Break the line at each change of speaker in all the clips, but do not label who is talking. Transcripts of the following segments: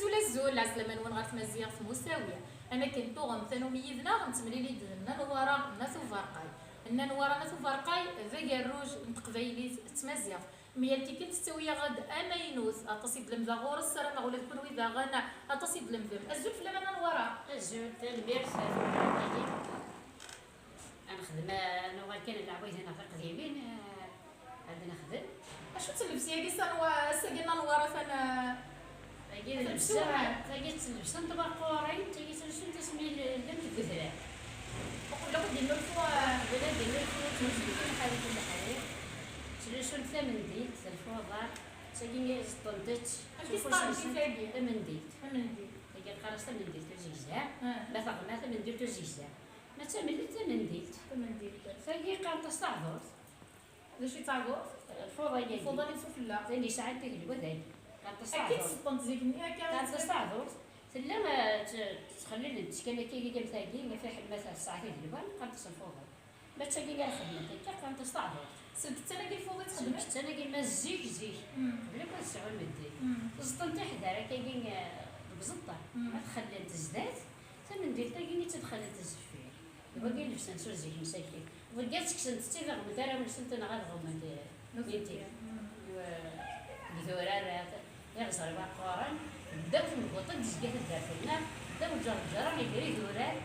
الزول عسلامة نوان غير تمازيغ في مساوية. أنا كنت توغم ثانو ميزنا غنتملي دنا نورا ناس وفرقاي. إن نورا ناس وفرقاي ذا الروج نتقبايلي تمازيغ. ميالتي كنت تسوي غد أنا ينوس أتصيد لمذا غور السر أنا غولد كل وإذا غانا أتصيد لمذا الزول في لما نورا.
الزول الميرس أنا خدمة أنا وغير كان العبيد هنا في قديمين عندنا خدم.
أشو تلبسي هاكي سنوا ساقينا نورا فانا
تاقي تلبسن تبقورين تاقي تلبسن تسمي البنت الكثرة.
وقبل قد دينو الفوا
بلا دينو الفوا تلبسن حاجة كل حاجة. تلبسن ثمنديل الفوضى تاقي طنطت.
كيسطان كيفاقي
ثمنديل.
ثمنديل.
تاقي القرص ثمنديل تزيزة. لا ثقنا ثمنديل تزيزة. ما تعمل ثمنديل.
ثمنديل.
تاقي قام تستعذر.
هذا شي تعقوف؟
الفوضى يجي.
الفوضى اللي سفلى.
ثاني ساعات تقلب وذاك.
أكيد سطنت زيكني هكا.
كانت تستعذر. سلما تخلينا نتكلم كي قدام ثاقي ما في حد مثلا الساعة تقلب قام تصفوها. ما تلاقي قال خدمة تاعك قام تستعذر.
سلكت أنا كي الفوضى تخدمت.
سلكت أنا كي ما زيك بلا ما تسعون مدي. زطن تحذر كي بزطة ما تخلي تزداد ثمن ديال تاقي تدخل تزف فيه. باقي لبسان سوى زيك مساكين. وقالت كسنت تيفا غمتارا ونسنت أنا غير غمت نيتي. بثورة يغزر بقارن بداو في المبوطة تزكات الدافلنا بداو الجرجرة يجري ثورة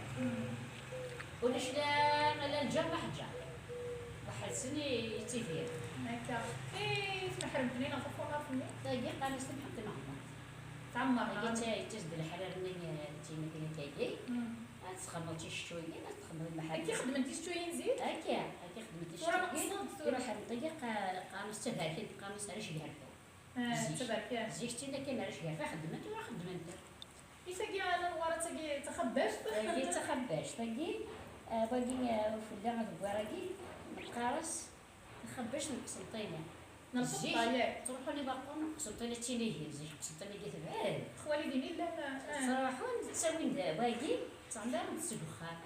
ولاش لا الجرة حجة واحد سني تيفير
هكا كيف نحرم بنينا خفونا فمي
تاقي قال نستمحق معنا
تعمر
تاقي تجد الحرارة منين تينا كنا تاقي تخمطي شوية تخمط المحل
كي خدمتي شوية نزيد
هكا خدمتي شوية ثورة حرم قامس تباركي قامس على شي
تبارك
زيشتينا كاين علاش كاع خدمت ولا خدمت
يساقي انا نوارا تاقي تخباش
تاقي باقي فدا هاد الكراكي قارص تخباش نقسطينا
نرفض ياك
تروحوا لي باقون قسطينا تينيه زيك قسطينا كي تبعاد
خوالي ديني لا
صراحه تساوي باقي تعمر تسدخا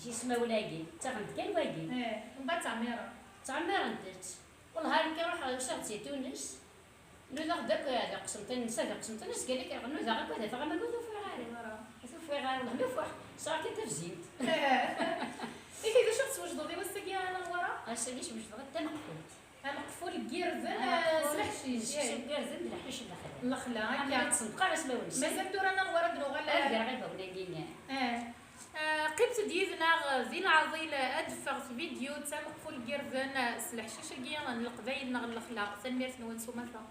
شي اسمه ولاقي تاخد كان باقي
من بعد تعميره
تعمر انت والله هاك نروح شهر تونس نوذا غداك هذا قسمتين نسا قسمتين ناس قال لك نوذا غاك هذا فما نقول في غاري في غاري والله ما فواحد صار كي تفزيد
إيه كذا شفت وجدوا دي وساقي انا ورا
اساقيش باش غدا مقفول
مقفول كيرزن سلحشيش
كيرزن الحشيش
النخله
هكا تصدق اسمه ولس
مازال دورانا نورا دنو غلا
غير بولادينا
قبت ديزنا زين عظيلة أدفع في فيديو تسمى مقفول كيرزن سلحشيش كيا القبايل نغ الخلا سنميرت نوان سومتا